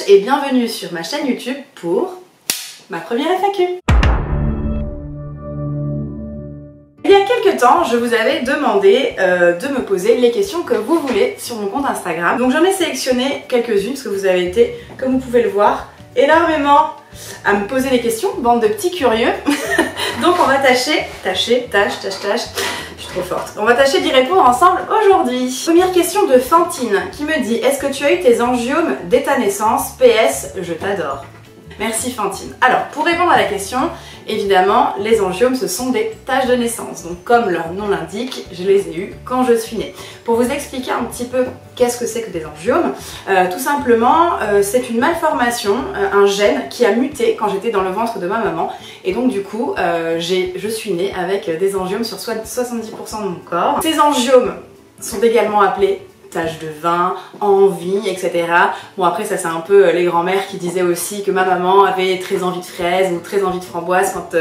et bienvenue sur ma chaîne YouTube pour ma première FAQ. Il y a quelques temps, je vous avais demandé de me poser les questions que vous voulez sur mon compte Instagram. Donc j'en ai sélectionné quelques-unes parce que vous avez été, comme vous pouvez le voir, énormément à me poser des questions, bande de petits curieux. Donc on va tâcher, je suis trop forte. On va tâcher d'y répondre ensemble aujourd'hui. Première question de Fantine qui me dit: est-ce que tu as eu tes angiomes dès ta naissance? PS, je t'adore. Merci Fantine. Alors, pour répondre à la question, évidemment, les angiomes, ce sont des taches de naissance. Donc, comme leur nom l'indique, je les ai eues quand je suis née. Pour vous expliquer un petit peu qu'est-ce que c'est que des angiomes, tout simplement, c'est une malformation, un gène qui a muté quand j'étais dans le ventre de ma maman. Et donc, du coup, je suis née avec des angiomes sur 70% de mon corps. Ces angiomes sont également appelés taches de vin, envie, etc. Bon, après ça c'est un peu les grands-mères qui disaient aussi que ma maman avait très envie de fraises ou très envie de framboises quand,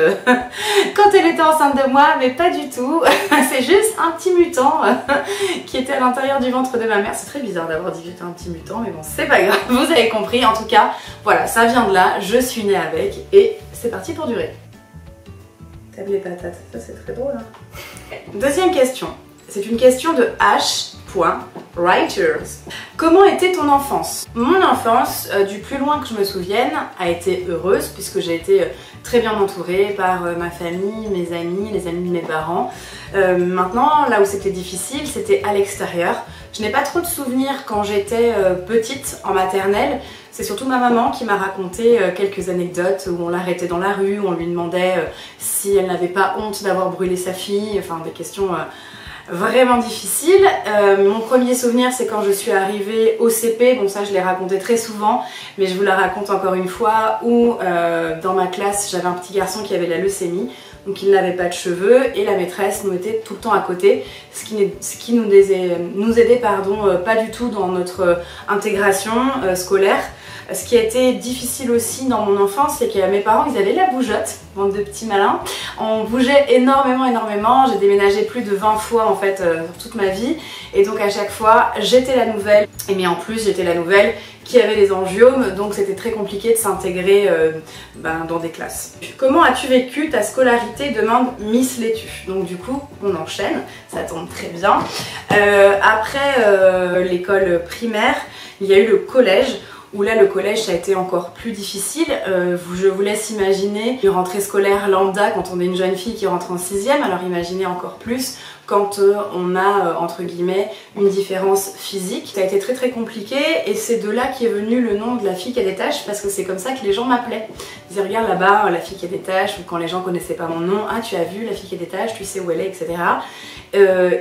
quand elle était enceinte de moi, mais pas du tout. C'est juste un petit mutant qui était à l'intérieur du ventre de ma mère. C'est très bizarre d'avoir dit que j'étais un petit mutant, mais bon, c'est pas grave, vous avez compris. En tout cas, voilà, ça vient de là, je suis née avec et c'est parti pour durer. T'aimes les patates, ça c'est très drôle, hein. Deuxième question, c'est une question de H.Writers. Comment était ton enfance? Mon enfance, du plus loin que je me souvienne, a été heureuse puisque j'ai été très bien entourée par ma famille, mes amis, les amis de mes parents. Maintenant, là où c'était difficile, c'était à l'extérieur. Je n'ai pas trop de souvenirs quand j'étais petite, en maternelle. C'est surtout ma maman qui m'a raconté quelques anecdotes où on l'arrêtait dans la rue, où on lui demandait si elle n'avait pas honte d'avoir brûlé sa fille, enfin des questions vraiment difficile. Mon premier souvenir, c'est quand je suis arrivée au CP. Bon, ça je l'ai raconté très souvent, mais je vous la raconte encore une fois, où dans ma classe j'avais un petit garçon qui avait la leucémie, donc il n'avait pas de cheveux et la maîtresse nous était tout le temps à côté, ce qui nous aidait pas du tout dans notre intégration scolaire. Ce qui a été difficile aussi dans mon enfance, c'est que mes parents, ils avaient la bougeotte, bande de petits malins. On bougeait énormément. J'ai déménagé plus de 20 fois en fait toute ma vie. Et donc à chaque fois, j'étais la nouvelle. Et mais en plus, j'étais la nouvelle qui avait les angiomes. Donc c'était très compliqué de s'intégrer dans des classes. Comment as-tu vécu ta scolarité, demande Miss Laitue. Donc du coup, on enchaîne. Ça tombe très bien. Après l'école primaire, il y a eu le collège. Où là le collège ça a été encore plus difficile. Je vous laisse imaginer une rentrée scolaire lambda quand on est une jeune fille qui rentre en 6e, alors imaginez encore plus quand on a entre guillemets une différence physique. Ça a été très compliqué et c'est de là qu'est venu le nom de la fille qui a des taches, parce que c'est comme ça que les gens m'appelaient. Ils disaient regarde là-bas la fille qui a des taches, ou quand les gens connaissaient pas mon nom, ah tu as vu la fille qui a des taches, tu sais où elle est, etc.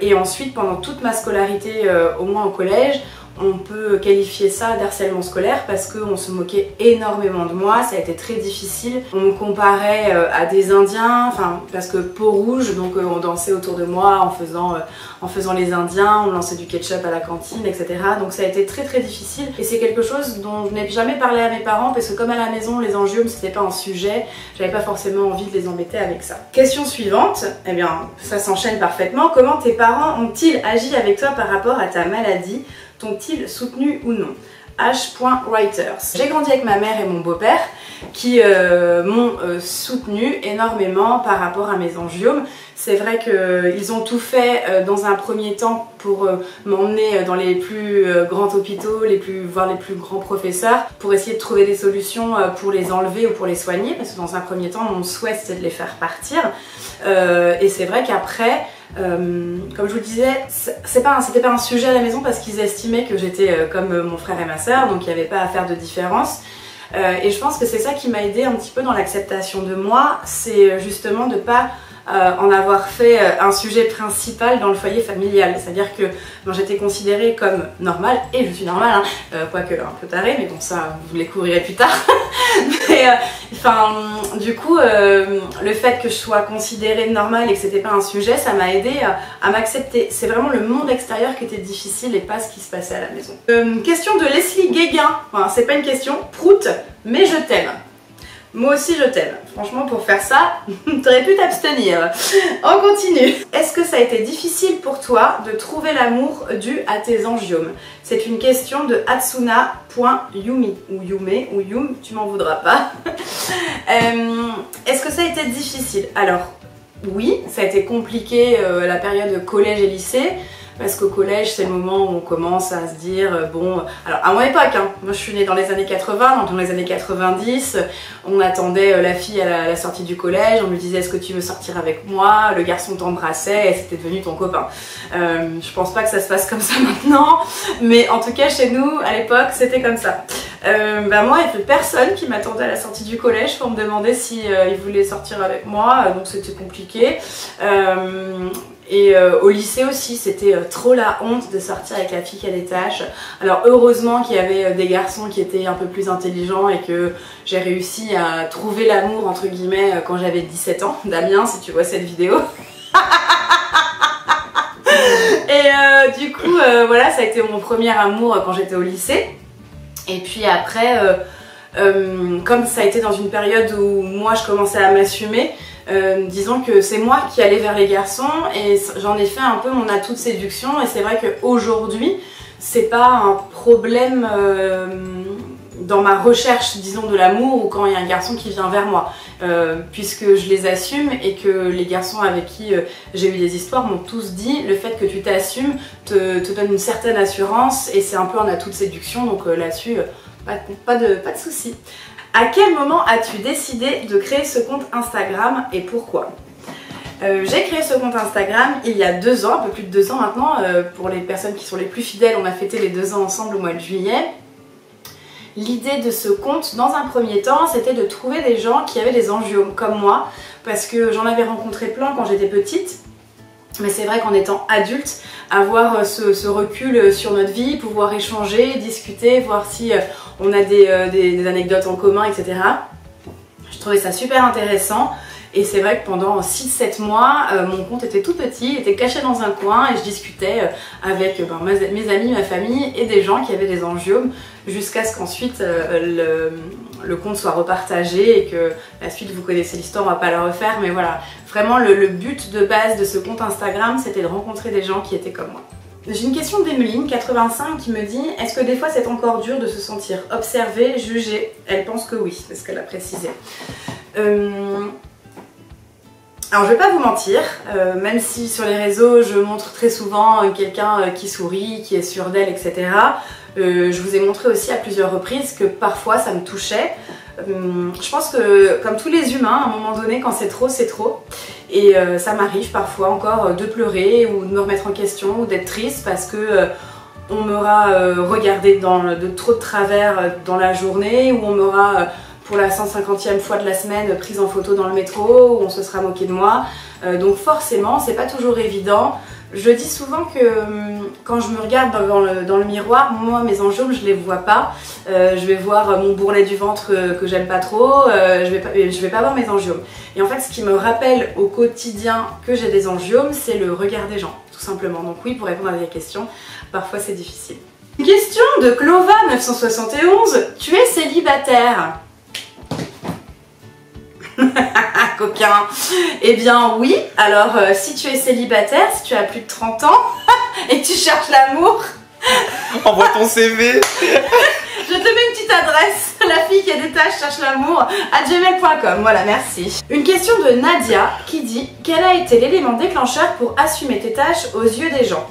Et ensuite pendant toute ma scolarité, au moins au collège, on peut qualifier ça d'harcèlement scolaire parce qu'on se moquait énormément de moi, ça a été très difficile. On me comparait à des Indiens, enfin parce que peau rouge, donc on dansait autour de moi en faisant les Indiens, on lançait du ketchup à la cantine, etc. Donc ça a été très difficile et c'est quelque chose dont je n'ai jamais parlé à mes parents parce que comme à la maison les angiomes c'était pas un sujet, j'avais pas forcément envie de les embêter avec ça. Question suivante, eh bien ça s'enchaîne parfaitement. Comment tes parents ont-ils agi avec toi par rapport à ta maladie? T'ont-ils soutenu ou non? H.Writers. J'ai grandi avec ma mère et mon beau-père qui m'ont soutenu énormément par rapport à mes angiomes. C'est vrai qu'ils ont tout fait dans un premier temps pour m'emmener dans les plus grands hôpitaux, voir les plus grands professeurs, pour essayer de trouver des solutions pour les enlever ou pour les soigner, parce que dans un premier temps, mon souhait c'était de les faire partir. Et c'est vrai qu'après, comme je vous le disais, c'était pas un sujet à la maison parce qu'ils estimaient que j'étais comme mon frère et ma soeur, donc il n'y avait pas à faire de différence. Et je pense que c'est ça qui m'a aidée un petit peu dans l'acceptation de moi, c'est justement de pas en avoir fait un sujet principal dans le foyer familial. C'est-à-dire que j'étais considérée comme normale, et je suis normale, hein, quoique un peu tarée, mais bon ça vous le découvrirez plus tard. Mais enfin, du coup, le fait que je sois considérée normale et que c'était pas un sujet, ça m'a aidé à m'accepter. C'est vraiment le monde extérieur qui était difficile et pas ce qui se passait à la maison. Question de Leslie Guéguin. Enfin, c'est pas une question, prout, mais je t'aime. Moi aussi je t'aime. Franchement pour faire ça, t'aurais pu t'abstenir. On continue. Est-ce que ça a été difficile pour toi de trouver l'amour dû à tes angiomes? C'est une question de Hatsuna.yumi ou Yume ou Yum, tu m'en voudras pas. Est-ce que ça a été difficile? Alors oui, ça a été compliqué la période collège et lycée. Parce qu'au collège, c'est le moment où on commence à se dire, bon... Alors, à mon époque, hein, moi je suis née dans les années 80, donc dans les années 90, on attendait la fille à la sortie du collège, on lui disait, est-ce que tu veux sortir avec moi? Le garçon t'embrassait et c'était devenu ton copain. Je pense pas que ça se passe comme ça maintenant, mais en tout cas, chez nous, à l'époque, c'était comme ça. Moi, il y avait personne qui m'attendait à la sortie du collège pour me demander si il voulait sortir avec moi, donc c'était compliqué. Et au lycée aussi, c'était trop la honte de sortir avec la fille qui a des tâches. Alors heureusement qu'il y avait des garçons qui étaient un peu plus intelligents et que j'ai réussi à trouver l'amour entre guillemets quand j'avais 17 ans. Damien, si tu vois cette vidéo. Et du coup, voilà, ça a été mon premier amour quand j'étais au lycée. Et puis après, comme ça a été dans une période où moi je commençais à m'assumer, disons que c'est moi qui allais vers les garçons et j'en ai fait un peu mon atout de séduction et c'est vrai qu'aujourd'hui c'est pas un problème dans ma recherche disons de l'amour ou quand il y a un garçon qui vient vers moi puisque je les assume et que les garçons avec qui j'ai eu des histoires m'ont tous dit le fait que tu t'assumes te donne une certaine assurance et c'est un peu un atout de séduction donc là-dessus pas de soucis. À quel moment as-tu décidé de créer ce compte Instagram et pourquoi? J'ai créé ce compte Instagram il y a 2 ans, un peu plus de 2 ans maintenant. Pour les personnes qui sont les plus fidèles, on a fêté les 2 ans ensemble au mois de juillet. L'idée de ce compte, dans un premier temps, c'était de trouver des gens qui avaient des angiomes comme moi, parce que j'en avais rencontré plein quand j'étais petite. Mais c'est vrai qu'en étant adulte, avoir ce recul sur notre vie, pouvoir échanger, discuter, voir si on a des anecdotes en commun, etc. Je trouvais ça super intéressant. Et c'est vrai que pendant 6-7 mois, mon compte était tout petit, était caché dans un coin et je discutais avec mes amis, ma famille et des gens qui avaient des angiomes jusqu'à ce qu'ensuite le compte soit repartagé et que la suite vous connaissez l'histoire, on va pas la refaire mais voilà, vraiment le but de base de ce compte Instagram c'était de rencontrer des gens qui étaient comme moi. J'ai une question d'Emeline, 85, qui me dit « Est-ce que des fois c'est encore dur de se sentir observée, jugée ?» Elle pense que oui, c'est ce qu'elle a précisé. Alors je vais pas vous mentir, même si sur les réseaux je montre très souvent quelqu'un qui sourit, qui est sûr d'elle, etc. Je vous ai montré aussi à plusieurs reprises que parfois ça me touchait. Je pense que comme tous les humains, à un moment donné quand c'est trop, c'est trop. Et ça m'arrive parfois encore de pleurer ou de me remettre en question ou d'être triste parce que on m'aura regardé de trop de travers dans la journée ou on m'aura... pour la 150e fois de la semaine prise en photo dans le métro où on se sera moqué de moi. Donc forcément, c'est pas toujours évident. Je dis souvent que quand je me regarde dans le miroir, moi mes angiomes je les vois pas. Je vais voir mon bourrelet du ventre que j'aime pas trop, je vais pas voir mes angiomes. Et en fait ce qui me rappelle au quotidien que j'ai des angiomes, c'est le regard des gens, tout simplement. Donc oui, pour répondre à des questions, parfois c'est difficile. Question de Clova 971, tu es célibataire? Coquin. Eh bien oui, alors si tu es célibataire, si tu as plus de 30 ans et que tu cherches l'amour, envoie ton CV. Je te mets une petite adresse, la fille qui a des tâches cherche l'amour @gmail.com, voilà, merci. Une question de Nadia qui dit « Quel a été l'élément déclencheur pour assumer tes tâches aux yeux des gens ?»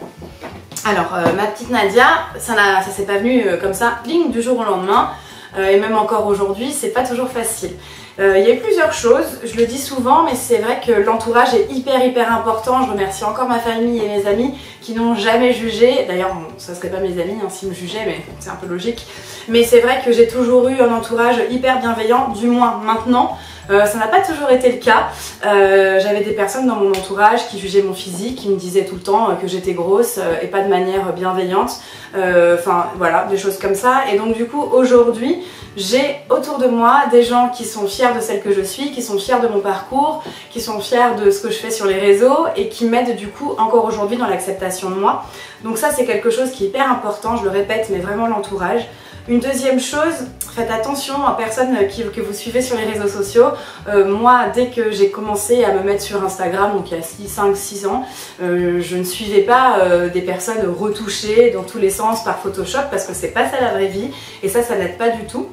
Alors ma petite Nadia, ça s'est pas venu comme ça, bling, du jour au lendemain, et même encore aujourd'hui, c'est pas toujours facile. Il y a eu plusieurs choses, je le dis souvent, mais c'est vrai que l'entourage est hyper important. Je remercie encore ma famille et mes amis qui n'ont jamais jugé. D'ailleurs, bon, ça serait pas mes amis hein, s'ils me jugeaient, mais c'est un peu logique. Mais c'est vrai que j'ai toujours eu un entourage hyper bienveillant, du moins maintenant. Ça n'a pas toujours été le cas. J'avais des personnes dans mon entourage qui jugeaient mon physique, qui me disaient tout le temps que j'étais grosse et pas de manière bienveillante. Enfin voilà, des choses comme ça. Et donc du coup aujourd'hui, j'ai autour de moi des gens qui sont fiers de celle que je suis, qui sont fiers de mon parcours, qui sont fiers de ce que je fais sur les réseaux et qui m'aident du coup encore aujourd'hui dans l'acceptation de moi. Donc ça c'est quelque chose qui est hyper important, je le répète, mais vraiment l'entourage. Une deuxième chose, faites attention aux personnes que vous suivez sur les réseaux sociaux. Moi, dès que j'ai commencé à me mettre sur Instagram, donc il y a 5-6 ans, je ne suivais pas des personnes retouchées dans tous les sens par Photoshop parce que c'est pas ça la vraie vie et ça n'aide pas du tout.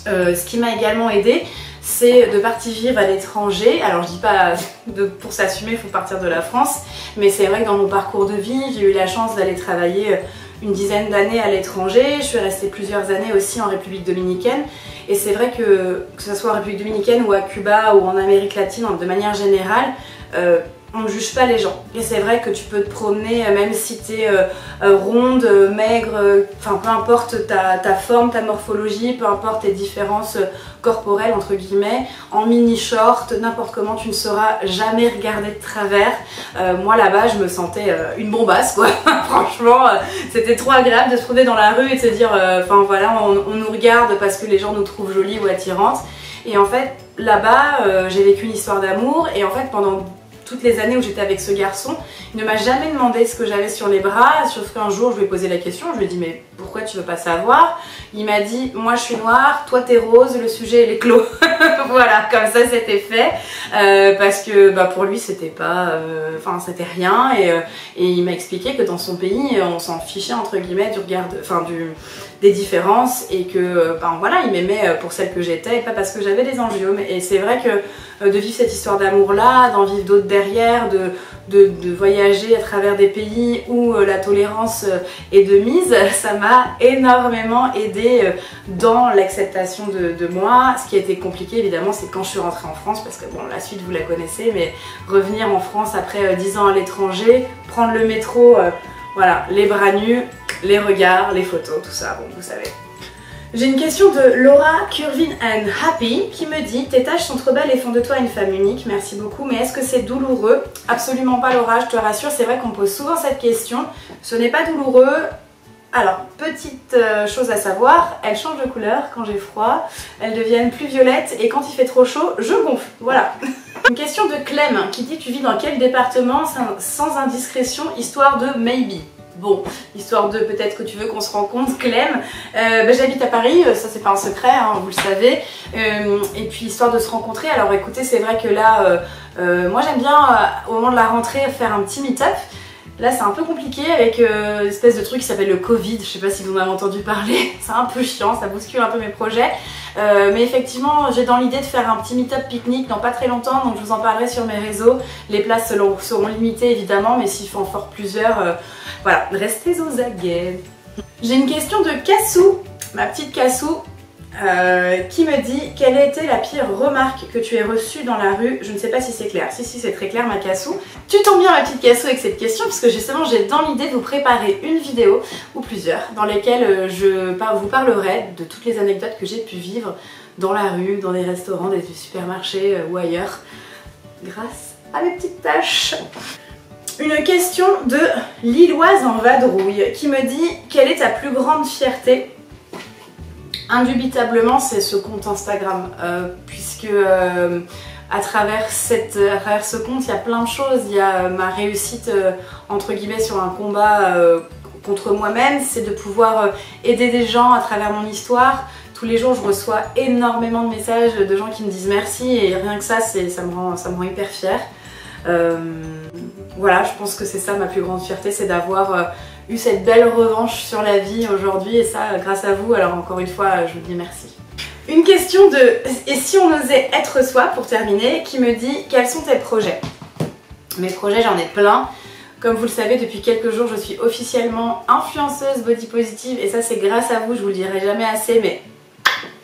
Ce qui m'a également aidé, c'est de partir vivre à l'étranger. Alors je dis pas pour s'assumer, il faut partir de la France, mais c'est vrai que dans mon parcours de vie, j'ai eu la chance d'aller travailler une dizaine d'années à l'étranger. Je suis restée plusieurs années aussi en République dominicaine et c'est vrai que ce soit en République dominicaine ou à Cuba ou en Amérique latine, de manière générale, on ne juge pas les gens. Et c'est vrai que tu peux te promener, même si tu es ronde, maigre, enfin peu importe ta forme, ta morphologie, peu importe tes différences corporelles entre guillemets, en mini short, n'importe comment, tu ne seras jamais regardée de travers. Moi là-bas je me sentais une bombasse quoi. Franchement c'était trop agréable de se promener dans la rue et de se dire enfin voilà, on nous regarde parce que les gens nous trouvent jolies ou attirantes. Et en fait là-bas j'ai vécu une histoire d'amour et en fait pendant toutes les années où j'étais avec ce garçon, il ne m'a jamais demandé ce que j'avais sur les bras, sauf qu'un jour je lui ai posé la question, je lui ai dit mais pourquoi tu veux pas savoir? Il m'a dit moi je suis noire, toi t'es rose, le sujet il est clos. Voilà, comme ça c'était fait, parce que pour lui c'était pas, enfin c'était rien et il m'a expliqué que dans son pays on s'en fichait entre guillemets du regard, des différences et que voilà, il m'aimait pour celle que j'étais et pas parce que j'avais des angiomes. Et c'est vrai que de vivre cette histoire d'amour là, d'en vivre d'autres derrière, de voyager à travers des pays où la tolérance est de mise, ça m'a énormément aidée dans l'acceptation de moi. Ce qui a été compliqué évidemment c'est quand je suis rentrée en France parce que bon la suite vous la connaissez, mais revenir en France après 10 ans à l'étranger, prendre le métro, voilà, les bras nus, les regards, les photos, tout ça, bon vous savez. J'ai une question de Laura Curvin and Happy qui me dit: tes tâches sont trop belles et font de toi une femme unique, merci beaucoup, mais est-ce que c'est douloureux? Absolument pas Laura, je te rassure, c'est vrai qu'on pose souvent cette question, ce n'est pas douloureux. Alors, petite chose à savoir, elles changent de couleur quand j'ai froid, elles deviennent plus violettes et quand il fait trop chaud, je gonfle, voilà. Une question de Clem qui dit: tu vis dans quel département sans indiscrétion, histoire de maybe? Bon, histoire de peut-être que tu veux qu'on se rencontre, Clem. J'habite à Paris, ça c'est pas un secret, hein, vous le savez. Et puis histoire de se rencontrer, alors écoutez, c'est vrai que là, moi j'aime bien au moment de la rentrée faire un petit meet-up. Là c'est un peu compliqué avec une espèce de truc qui s'appelle le Covid, je sais pas si vous en avez entendu parler, c'est un peu chiant, ça bouscule un peu mes projets. Mais effectivement j'ai dans l'idée de faire un petit meet-up pique-nique dans pas très longtemps, donc je vous en parlerai sur mes réseaux. Les places seront limitées évidemment, mais s'il faut en faire plusieurs, voilà, restez aux aguets. J'ai une question de Cassou, ma petite Cassou, qui me dit: quelle a été la pire remarque que tu aies reçue dans la rue? Je ne sais pas si c'est clair. Si c'est très clair ma Cassou. Tu tombes bien ma petite Cassou avec cette question puisque justement j'ai dans l'idée de vous préparer une vidéo ou plusieurs dans lesquelles je vous parlerai de toutes les anecdotes que j'ai pu vivre dans la rue, dans des restaurants, des supermarchés ou ailleurs grâce à mes petites tâches. Une question de Lilloise en vadrouille qui me dit: quelle est ta plus grande fierté? Indubitablement c'est ce compte Instagram, puisque à travers ce compte il y a plein de choses. Il y a ma réussite entre guillemets sur un combat contre moi-même, c'est de pouvoir aider des gens à travers mon histoire. Tous les jours je reçois énormément de messages de gens qui me disent merci et rien que ça me rend hyper fière. Voilà, je pense que c'est ça ma plus grande fierté, c'est d'avoir eu cette belle revanche sur la vie aujourd'hui et ça grâce à vous, alors encore une fois je vous dis merci. Une question de et si on osait être soi pour terminer, qui me dit: quels sont tes projets? Mes projets, j'en ai plein. Comme vous le savez, depuis quelques jours je suis officiellement influenceuse body positive et ça c'est grâce à vous, je vous le dirai jamais assez, mais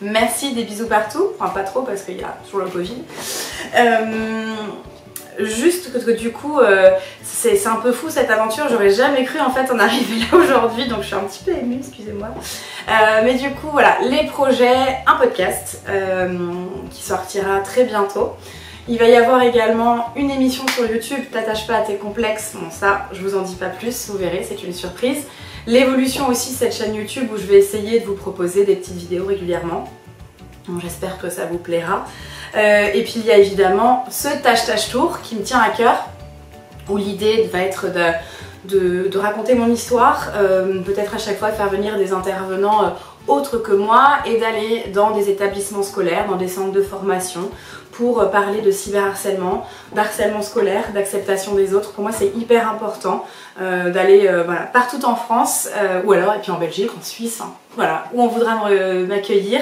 merci, des bisous partout, enfin pas trop parce qu'il y a toujours le Covid. Juste que du coup c'est un peu fou cette aventure, j'aurais jamais cru en fait en arriver là aujourd'hui, donc je suis un petit peu émue, excusez-moi. Mais du coup voilà, les projets, un podcast qui sortira très bientôt. Il va y avoir également une émission sur YouTube, t'attaches pas à tes complexes, bon ça je vous en dis pas plus, vous verrez, c'est une surprise. L'évolution aussi, cette chaîne YouTube où je vais essayer de vous proposer des petites vidéos régulièrement. J'espère que ça vous plaira. Et puis il y a évidemment ce Tâche Tour qui me tient à cœur, où l'idée va être de raconter mon histoire, peut-être à chaque fois faire venir des intervenants autres que moi et d'aller dans des établissements scolaires, dans des centres de formation pour parler de cyberharcèlement, d'harcèlement scolaire, d'acceptation des autres. Pour moi c'est hyper important d'aller voilà, partout en France ou alors et puis en Belgique, en Suisse, hein, voilà, où on voudra m'accueillir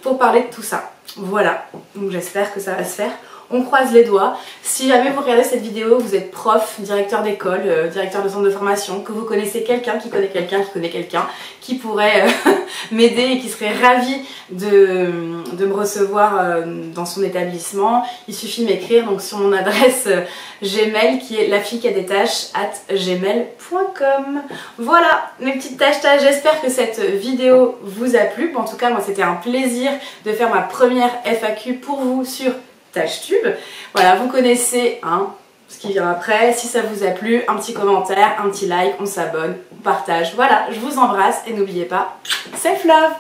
pour parler de tout ça. Voilà, donc j'espère que ça va se faire. On croise les doigts. Si jamais vous regardez cette vidéo, vous êtes prof, directeur d'école, directeur de centre de formation, que vous connaissez quelqu'un qui connaît quelqu'un qui connaît quelqu'un qui pourrait m'aider et qui serait ravi de me recevoir dans son établissement, il suffit de m'écrire donc sur mon adresse Gmail qui est lafillequiadestaches@gmail.com. Voilà mes petites tâches, j'espère que cette vidéo vous a plu. En tout cas moi c'était un plaisir de faire ma première FAQ pour vous sur TâcheTube. Voilà, vous connaissez hein, ce qui vient après. Si ça vous a plu, un petit commentaire, un petit like, on s'abonne, on partage. Voilà, je vous embrasse et n'oubliez pas, self love!